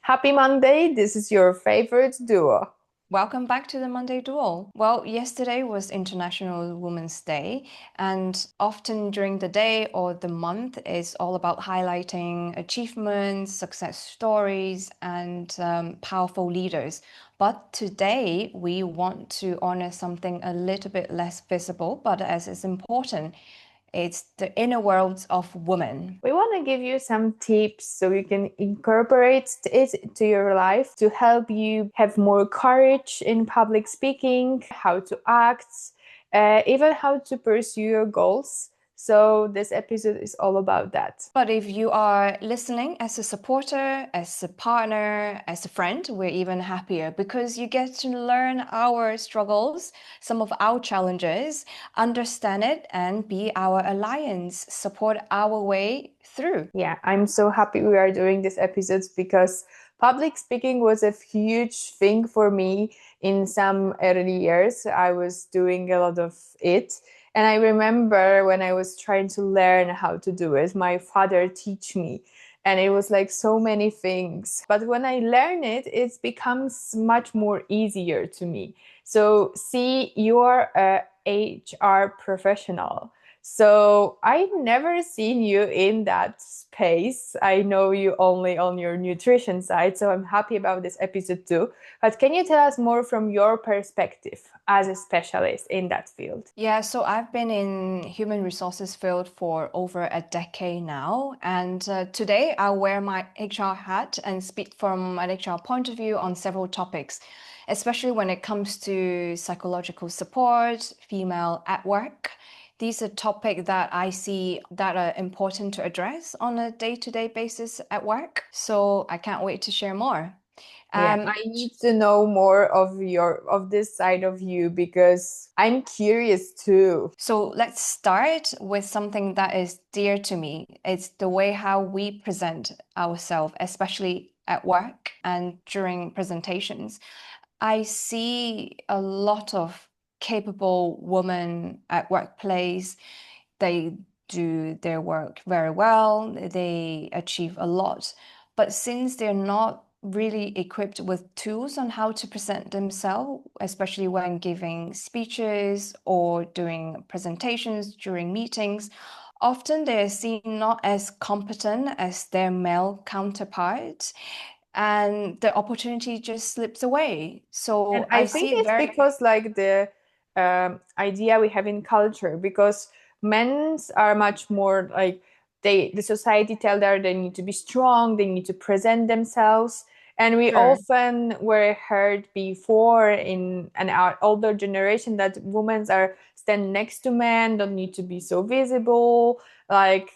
Happy Monday, this is your favorite duo. Welcome back to the Monday Duel. Well, yesterday was International Women's Day, and often during the day or the month is all about highlighting achievements, success stories, and powerful leaders. But today we want to honor something a little bit less visible, but as is important. It's the inner worlds of women. We want to give you some tips so you can incorporate it to your life to help you have more courage in public speaking, how to act, even how to pursue your goals. So, this episode is all about that. But if you are listening as a supporter, as a partner, as a friend, we're even happier because you get to learn our struggles, some of our challenges, understand it, and be our alliance, support our way through. Yeah, I'm so happy we are doing these episodes because public speaking was a huge thing for me in some early years. I was doing a lot of it. And I remember when I was trying to learn how to do it, my father teach me. And it was like so many things. But when I learn it, it becomes much more easier to me. So see, you're a HR professional. So I never seen you in that space. I know you only on your nutrition side, so I'm happy about this episode too. But can you tell us more from your perspective as a specialist in that field? Yeah, so I've been in human resources field for over a decade now, and today I wear my HR hat and speak from an HR point of view on several topics, especially when it comes to psychological support, female at work. These are topics that I see that are important to address on a day-to-day basis at work. So I can't wait to share more. Yeah, Um, I need to know more of this side of you because I'm curious too. So let's start with something that is dear to me. It's the way how we present ourselves, especially at work and during presentations. I see a lot of capable women at workplace. They do their work very well. They achieve a lot. But since they're not really equipped with tools on how to present themselves, especially when giving speeches or doing presentations during meetings, often they're seen not as competent as their male counterparts, and the opportunity just slips away. And So I I think see it it's very. because like the idea we have in culture, because men's are much more like the society tell that they need to be strong, they need to present themselves. And we Sure. often were heard before in an our older generation that women are stand next to men, don't need to be so visible, like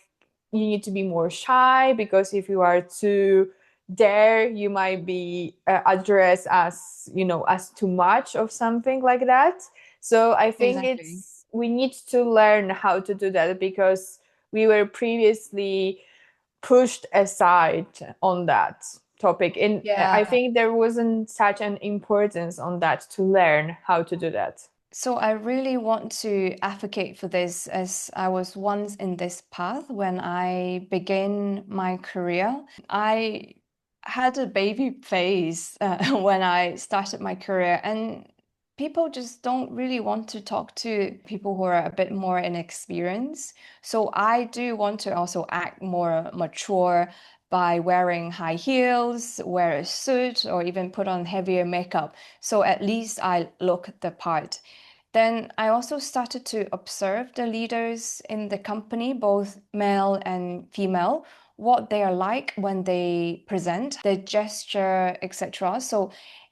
you need to be more shy because if you are too there you might be addressed as as too much of something like that. So I think Exactly. it's we need to learn how to do that because we were previously pushed aside on that topic, and I Yeah. think there wasn't such an importance on that to learn how to do that. So I really want to advocate for this as I was once in this path when I began my career. I had a baby phase when I started my career, and people just don't really want to talk to people who are a bit more inexperienced. So I do want to also act more mature by wearing high heels, wear a suit, or even put on heavier makeup. So at least I look the part. Then I also started to observe the leaders in the company, both male and female, what they are like when they present, their gesture, etc. So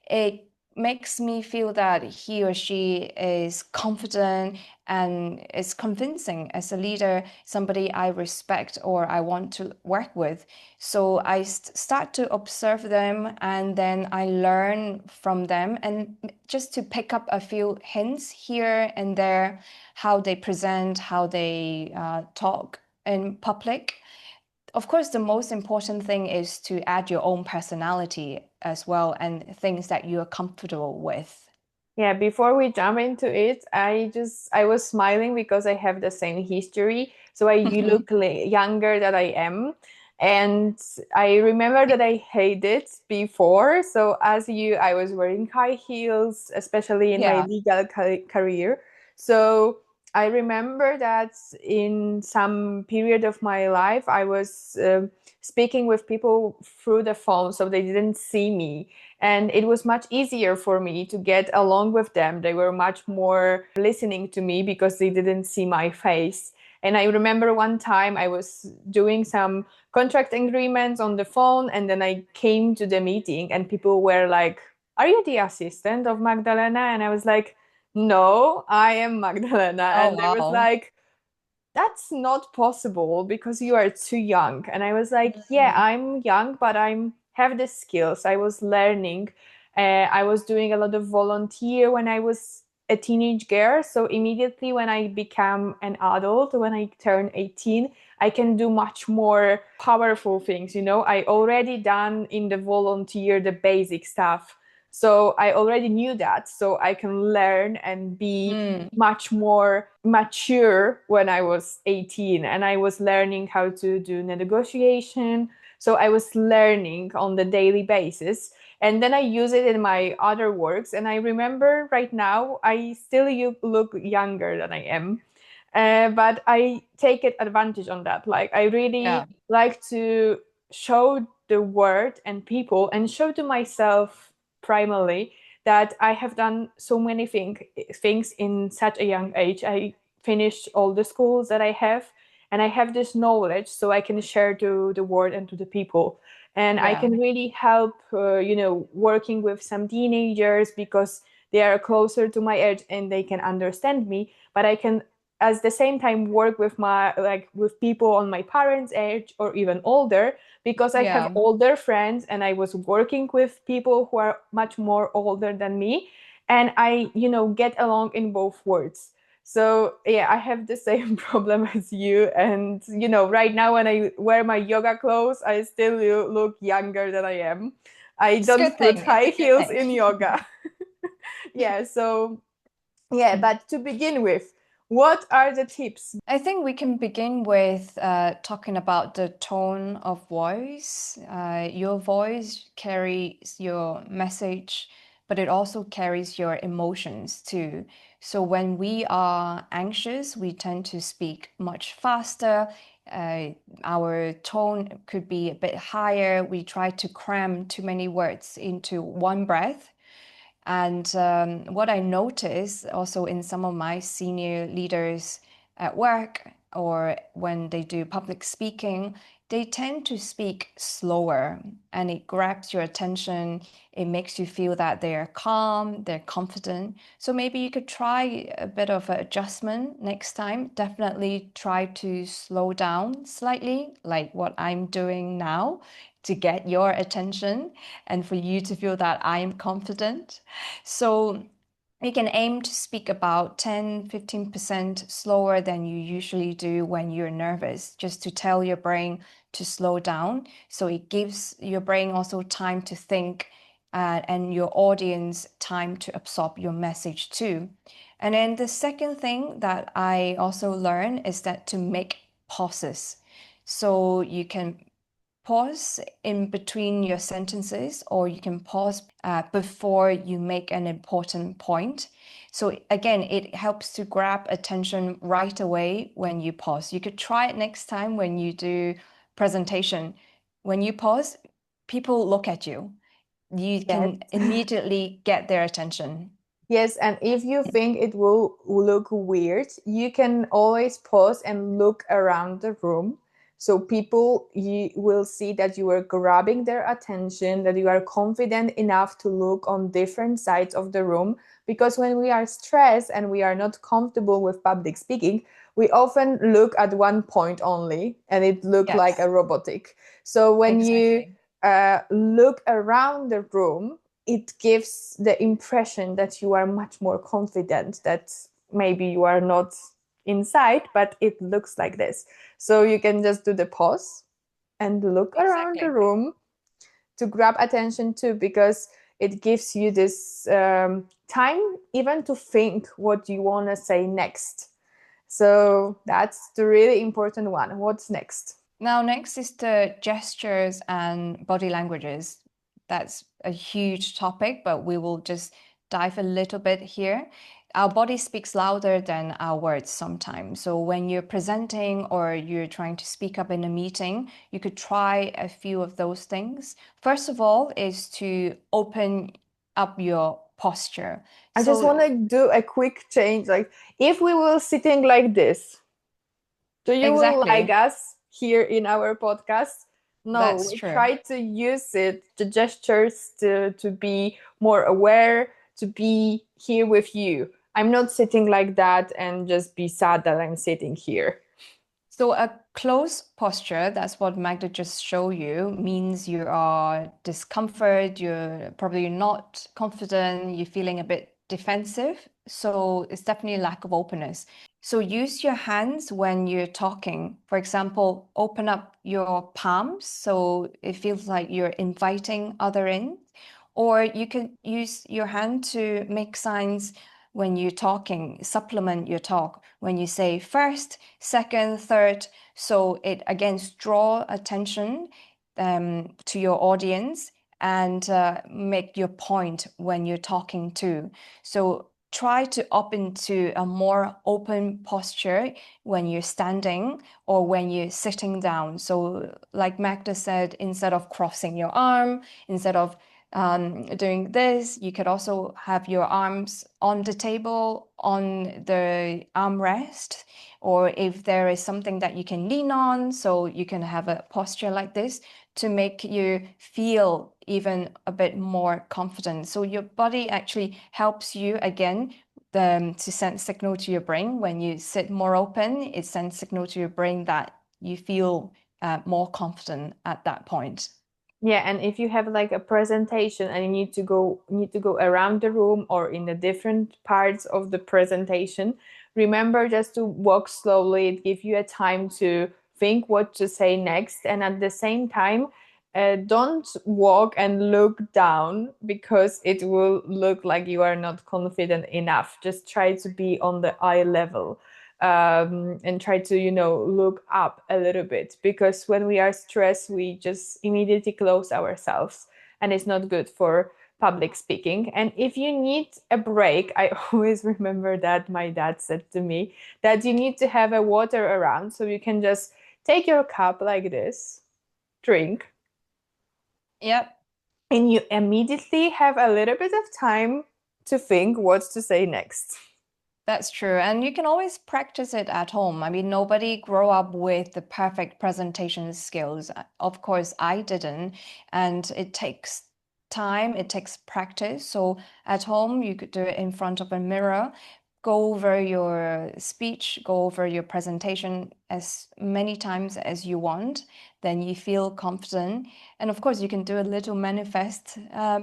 it makes me feel that he or she is confident and is convincing as a leader, somebody I respect or I want to work with. So I start to observe them and then I learn from them and just to pick up a few hints here and there, how they present, how they talk in public. Of course, the most important thing is to add your own personality as well and things that you are comfortable with. Yeah, before we jump into it, I was smiling because I have the same history. So you look younger than I am. And I remember that I hated it before. So as you, I was wearing high heels, especially in my Yeah, legal career. So I remember that in some period of my life, I was speaking with people through the phone, so they didn't see me. And it was much easier for me to get along with them. They were much more listening to me because they didn't see my face. And I remember one time I was doing some contract agreements on the phone, and then I came to the meeting, and people were like, "Are you the assistant of Magdalena?" And I was like, "No, I am Magdalena." oh And they was wow. like, "That's not possible because you are too young." And I was like, "Yeah, Mm, I'm young, but I'm have the skills. I was learning. I was doing a lot of volunteer when I was a teenage girl. So immediately when I became an adult, when I turned 18, I can do much more powerful things. I already done in the volunteer the basic stuff. So I already knew that. So I can learn and be mm, much more mature when I was 18, and I was learning how to do negotiation. So I was learning on the daily basis. And then I use it in my other works. And I remember right now, I still look younger than I am. But I take it advantage on that. Like I yeah, really like to show the world and people and show to myself primarily that I have done so many things in such a young age. I finished all the schools that I have, and I have this knowledge so I can share to the world and to the people. And I yeah, can really help, working with some teenagers because they are closer to my age and they can understand me. But I can at the same time work with with people on my parents' age or even older because I have yeah. older friends and I was working with people who are much more older than me, and I get along in both worlds. So yeah, I have the same problem as you, and right now when I wear my yoga clothes, I still look younger than I am. I It's a don't good put thing. It's high a good heels thing. in yoga. Yeah, so yeah, but to begin with, what are the tips? I think we can begin with talking about the tone of voice. Your voice carries your message, but it also carries your emotions too. So when we are anxious, we tend to speak much faster. Uh, our tone could be a bit higher. We try to cram too many words into one breath. And what I notice also in some of my senior leaders at work or when they do public speaking, they tend to speak slower and it grabs your attention. It makes you feel that they're calm, they're confident. So maybe you could try a bit of an adjustment next time. Definitely try to slow down slightly, like what I'm doing now to get your attention and for you to feel that I am confident. So you can aim to speak about 10-15% slower than you usually do when you're nervous, just to tell your brain to slow down. So it gives your brain also time to think and your audience time to absorb your message too. And then the second thing that I also learned is that to make pauses. So you can pause in between your sentences, or you can pause before you make an important point. So again, it helps to grab attention right away when you pause. You could try it next time when you do presentation. When you pause, people look at you. You Yes. can immediately get their attention. Yes, and if you think it will look weird, you can always pause and look around the room. So people you will see that you are grabbing their attention, that you are confident enough to look on different sides of the room. Because when we are stressed and we are not comfortable with public speaking, we often look at one point only and it look like Yes, a robotic. So when you exactly. look around the room, it gives the impression that you are much more confident, that maybe you are not inside, but it looks like this. So you can just do the pause and look around the Exactly. room to grab attention too, because it gives you this time even to think what you want to say next. So that's the really important one. What's next? Now, next is the gestures and body languages. That's a huge topic, but we will just dive a little bit here. Our body speaks louder than our words sometimes. So when you're presenting or you're trying to speak up in a meeting, you could try a few of those things. First of all, is to open up your posture. I just want So to do a quick change. Like, if we were sitting like this, do you will like exactly, us here in our podcast? No, that's we true. try to use it, the gestures, to be more aware, to be here with you. I'm not sitting like that and just be sad that I'm sitting here. So a close posture, that's what Magda just showed you, means you are discomfort, you're probably not confident, you're feeling a bit defensive. So it's definitely a lack of openness. So use your hands when you're talking. For example, open up your palms so it feels like you're inviting other in. Or you can use your hand to make signs when you're talking, supplement your talk. When you say first, second, third, so it again draw attention to your audience and make your point when you're talking too. So try to up into a more open posture when you're standing or when you're sitting down. So like Magda said, instead of crossing your arm, instead of doing this, you could also have your arms on the table, on the armrest, or if there is something that you can lean on, so you can have a posture like this to make you feel even a bit more confident. So your body actually helps you again to send signal to your brain. When you sit more open, it sends signal to your brain that you feel more confident at that point. Yeah, and if you have like a presentation and you need to go around the room or in the different parts of the presentation, remember just to walk slowly. It gives you a time to think what to say next, and at the same time, don't walk and look down because it will look like you are not confident enough. Just try to be on the eye level, and try to look up a little bit, because when we are stressed we just immediately close ourselves, and it's not good for public speaking. And if you need a break, I always remember that my dad said to me that you need to have a water around, so you can just take your cup like this, drink, Yep. and you immediately have a little bit of time to think what to say next. That's true. And you can always practice it at home. I mean, nobody grew up with the perfect presentation skills. Of course, I didn't. And it takes time, it takes practice. So at home, you could do it in front of a mirror, go over your speech, go over your presentation as many times as you want. Then you feel confident. And of course, you can do a little manifest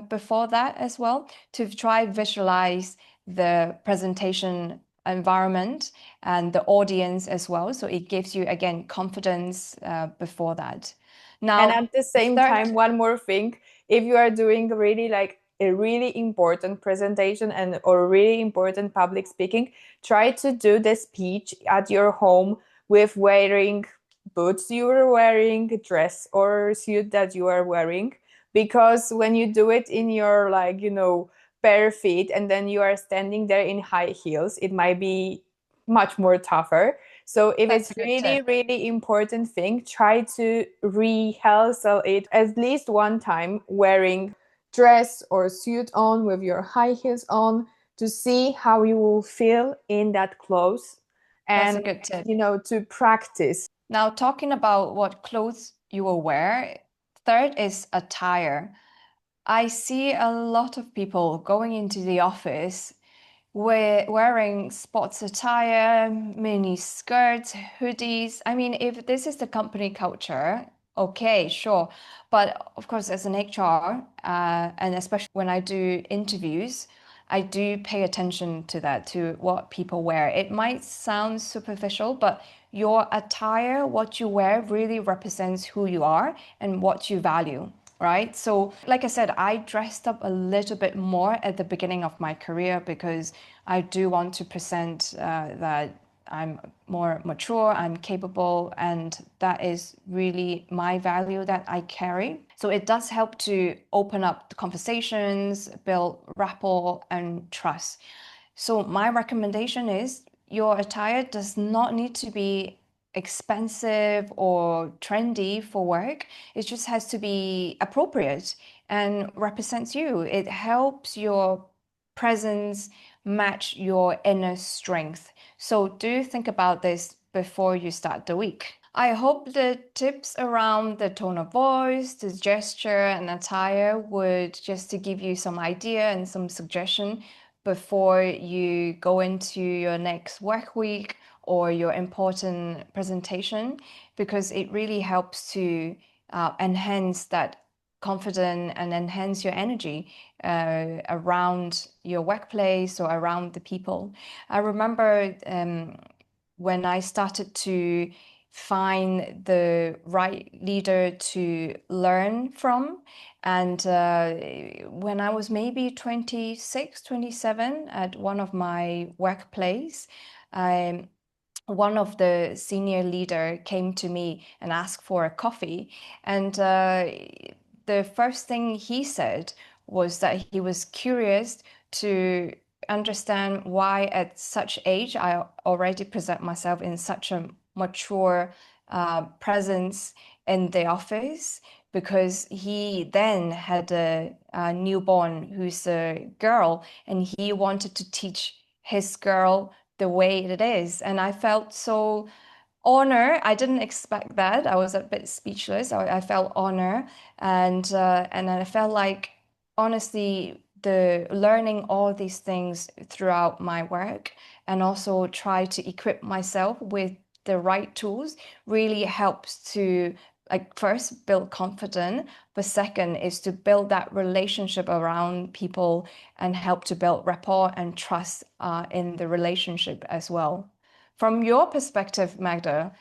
before that as well to try visualize the presentation environment and the audience as well. So it gives you, again, confidence before that. And Now, at the same third, time, one more thing, if you are doing really like a really important presentation and or really important public speaking, try to do the speech at your home with wearing boots you are wearing, dress or suit that you are wearing. Because when you do it in your like, bare feet, and then you are standing there in high heels, it might be much more tougher. So if that's it's a good really, tip. really important thing, try to rehearsal it at least one time, wearing dress or suit on with your high heels on, to see how you will feel in that clothes, That's a and good tip. to practice. Now, talking about what clothes you will wear, third is attire. I see a lot of people going into the office wearing sports attire, mini skirts, hoodies. I mean, if this is the company culture, okay, sure. But of course, as an HR, and especially when I do interviews, I do pay attention to that, to what people wear. It might sound superficial, but your attire, what you wear, really represents who you are and what you value, right? So, like I said, I dressed up a little bit more at the beginning of my career because I do want to present that I'm more mature, I'm capable, and that is really my value that I carry. So it does help to open up the conversations, build rapport and trust. So my recommendation is your attire does not need to be expensive or trendy for work. It just has to be appropriate and represents you. It helps your presence match your inner strength. So do think about this before you start the week. I hope the tips around the tone of voice, the gesture, and attire would just to give you some idea and some suggestion before you go into your next work week or your important presentation, because it really helps to enhance that confidence and enhance your energy around your workplace or around the people. I remember when I started to find the right leader to learn from. And when I was maybe 26, 27 at one of my workplace, one of the senior leader came to me and asked for a coffee. And the first thing he said was that he was curious to understand why at such age I already present myself in such a mature presence in the office, because he then had a newborn who's a girl, and he wanted to teach his girl the way it is. And I felt so honor. I didn't expect that. I was a bit speechless. I felt honor, and I felt like, honestly, the learning all these things throughout my work and also try to equip myself with the right tools really helps to, like, first build confidence, but second is to build that relationship around people and help to build rapport and trust in the relationship as well. From your perspective, Magda,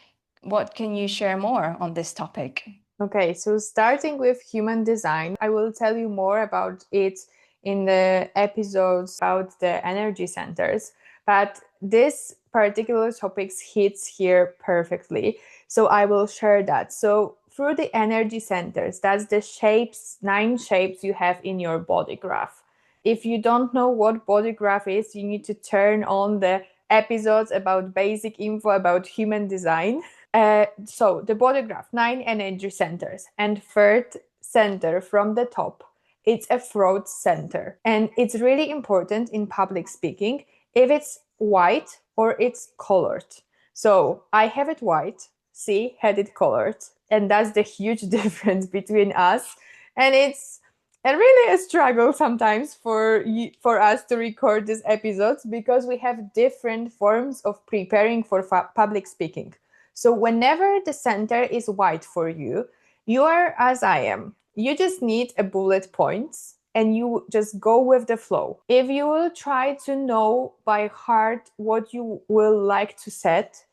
what can you share more on this topic? Okay, so starting with human design, I will tell you more about it in the episodes about the energy centers, but this particular topic hits here perfectly. So I will share that. So through the energy centers, that's the shapes, 9 shapes you have in your body graph. If you don't know what body graph is, you need to turn on the episodes about basic info about human design. So the body graph, 9 energy centers, and third center from the top, it's a throat center. And it's really important in public speaking if it's white or it's colored. So I have it white, C had it colored, and that's the huge difference between us. And it's really a struggle sometimes for us to record these episodes because we have different forms of preparing for public speaking. So whenever the center is white for you, you are as I am. You just need a bullet points and you just go with the flow. If you will try to know by heart what you will like to set,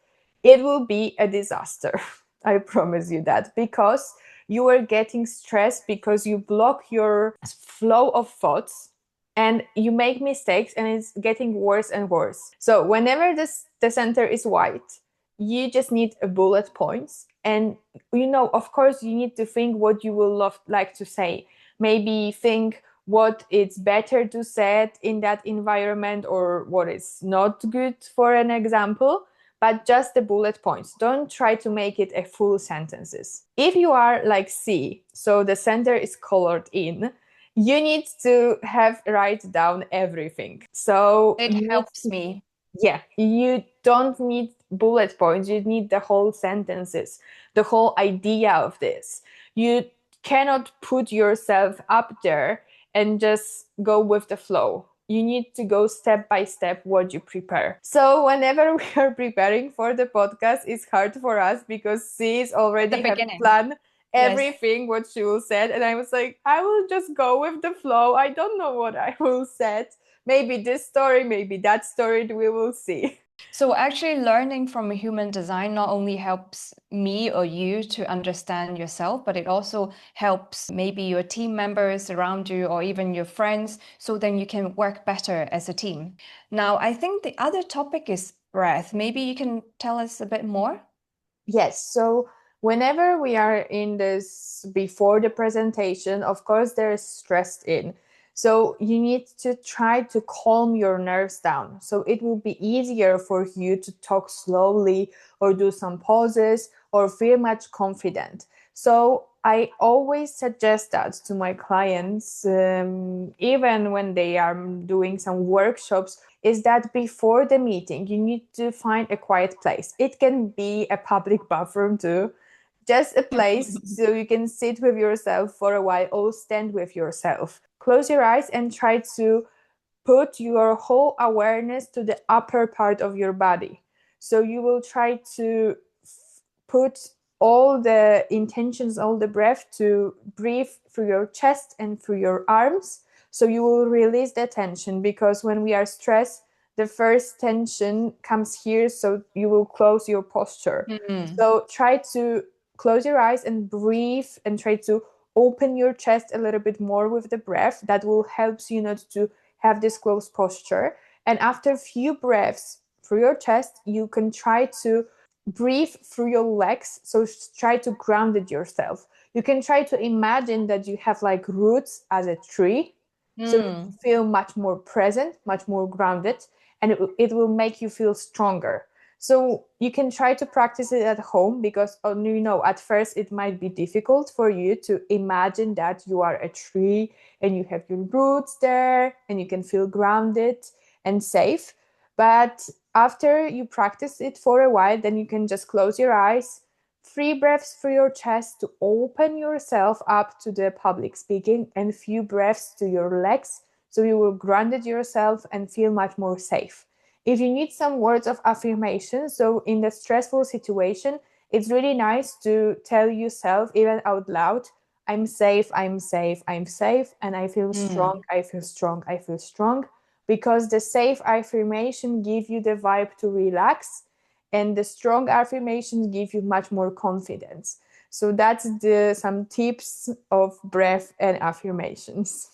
it will be a disaster. I promise you that, because you are getting stressed because you block your flow of thoughts and you make mistakes and it's getting worse and worse. So whenever the center is white, you just need a bullet points, and of course you need to think what you will like to say. Maybe think what it's better to set in that environment or what is not good for an example, but just the bullet points. Don't try to make it a full sentences. If you are like C, so the center is colored in, you need to write down everything. So It helps me. yeah, you don't need bullet points, you need the whole sentences, the whole idea of this. You cannot put yourself up there and just go with the flow. You need to go step by step what you prepare. So whenever we are preparing for the podcast, it's hard for us because she's already have planned everything what she will say, and I was like, I will just go with the flow. I don't know what I will set. Maybe this story, maybe that story, we will see. So actually learning from human design not only helps me or you to understand yourself, but it also helps maybe your team members around you or even your friends, so then you can work better as a team. Now, I think the other topic is breath. Maybe you can tell us a bit more? Yes, so whenever we are in this before the presentation, of course, there is stress in. So you need to try to calm your nerves down. So it will be easier for you to talk slowly or do some pauses or feel much confident. So I always suggest that to my clients, even when they are doing some workshops, is that before the meeting, you need to find a quiet place. It can be a public bathroom too, just a place so you can sit with yourself for a while or stand with yourself. Close your eyes and try to put your whole awareness to the upper part of your body. So you will try to put all the intentions, all the breath to breathe through your chest and through your arms. So you will release the tension because when we are stressed, the first tension comes here. So you will close your posture. Mm. So try to close your eyes and breathe and try to open your chest a little bit more with the breath. That will help you not to have this closed posture. And after a few breaths through your chest, you can try to breathe through your legs. So try to ground it yourself. You can try to imagine that you have like roots as a tree. So you Mm. feel much more present, much more grounded, and it will make you feel stronger. So you can try to practice it at home because, oh, you know, at first it might be difficult for you to imagine that you are a tree and you have your roots there and you can feel grounded and safe. But after you practice it for a while, then you can just close your eyes, 3 breaths through your chest to open yourself up to the public speaking, and few breaths to your legs. So you will ground it yourself and feel much more safe. If you need some words of affirmation, so in the stressful situation, it's really nice to tell yourself even out loud, I'm safe, I'm safe, I'm safe, and I feel strong, Mm. I feel strong, I feel strong. Because the safe affirmation give you the vibe to relax, and the strong affirmations give you much more confidence. So that's the some tips of breath and affirmations.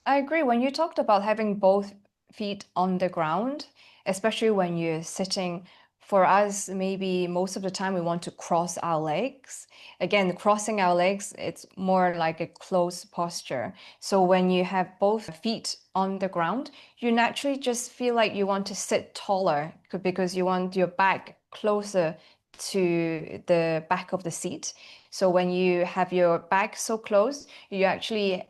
I agree. When you talked about having both feet on the ground, especially when you're sitting, for us, maybe most of the time we want to cross our legs. Again, crossing our legs, it's more like a closed posture. So when you have both feet on the ground, you naturally just feel like you want to sit taller because you want your back closer to the back of the seat. So when you have your back so close, you actually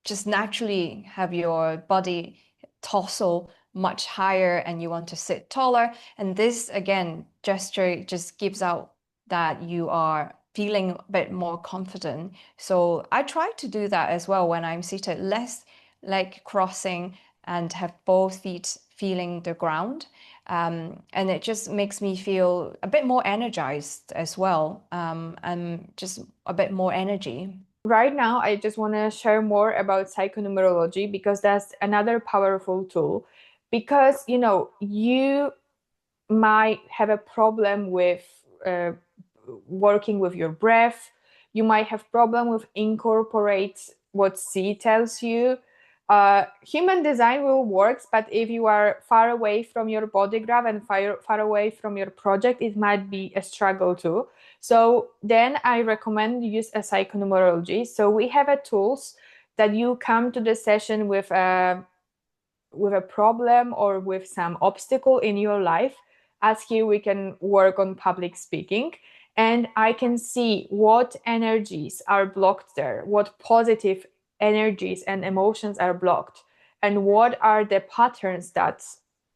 just naturally have your body torso much higher and you want to sit taller. And this, again, gesture just gives out that you are feeling a bit more confident. So I try to do that as well when I'm seated, less leg crossing and have both feet feeling the ground. And it just makes me feel a bit more energized as well, and just a bit more energy. Right now, I just want to share more about psychonumerology because that's another powerful tool. Because, you know, you might have a problem with working with your breath. You might have problem with incorporate what C tells you. Human design will work, but if you are far away from your body graph and far away from your project, it might be a struggle too. So then I recommend use a psychonumerology. So we have a tools that you come to the session with a problem or with some obstacle in your life, as here we can work on public speaking, and I can see what energies are blocked there, what positive energies and emotions are blocked, and what are the patterns that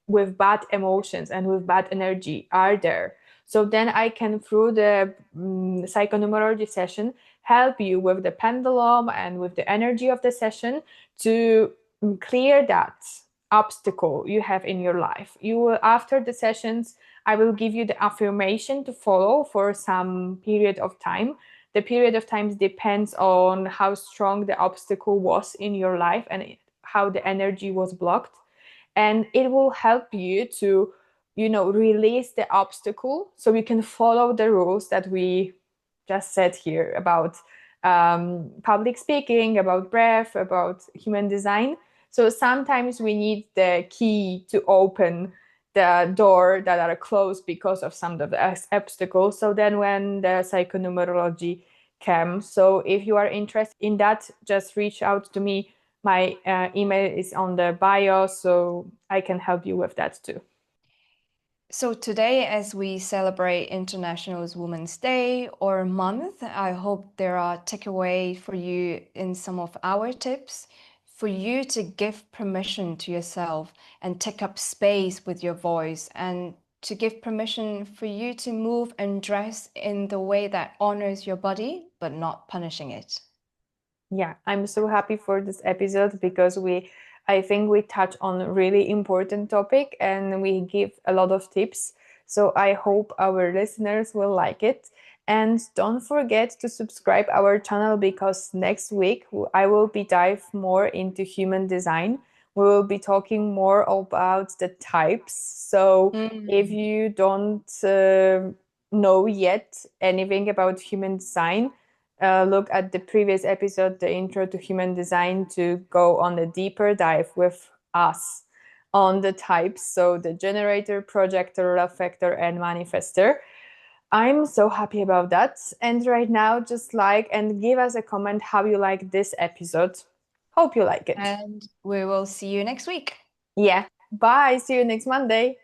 with bad emotions and with bad energy are there. So then I can, through the psychonumerology session, help you with the pendulum and with the energy of the session to clear that obstacle you have in your life. You will, after the sessions, I will give you the affirmation to follow for some period of time. The period of time depends on how strong the obstacle was in your life and how the energy was blocked. And it will help you to, you know, release the obstacle so you can follow the rules that we just said here about public speaking, about breath, about human design. So sometimes we need the key to open the door that are closed because of some of the obstacles. So then when the psychonumerology came, so if you are interested in that, just reach out to me. My email is on the bio, so I can help you with that too. So today, as we celebrate International Women's Day or month, I hope there are takeaway for you in some of our tips for you to give permission to yourself and take up space with your voice and to give permission for you to move and dress in the way that honors your body, but not punishing it. Yeah, I'm so happy for this episode because I think we touch on a really important topic and we give a lot of tips. So I hope our listeners will like it. And don't forget to subscribe our channel because next week I will be dive more into human design. We will be talking more about the types. So if Mm. you don't know yet anything about human design, look at the previous episode, the intro to human design, to go on a deeper dive with us on the types. So the generator, projector, reflector, and manifester. I'm so happy about that. And right now, just like and give us a comment how you like this episode. Hope you like it. And we will see you next week. Yeah. Bye. See you next Monday.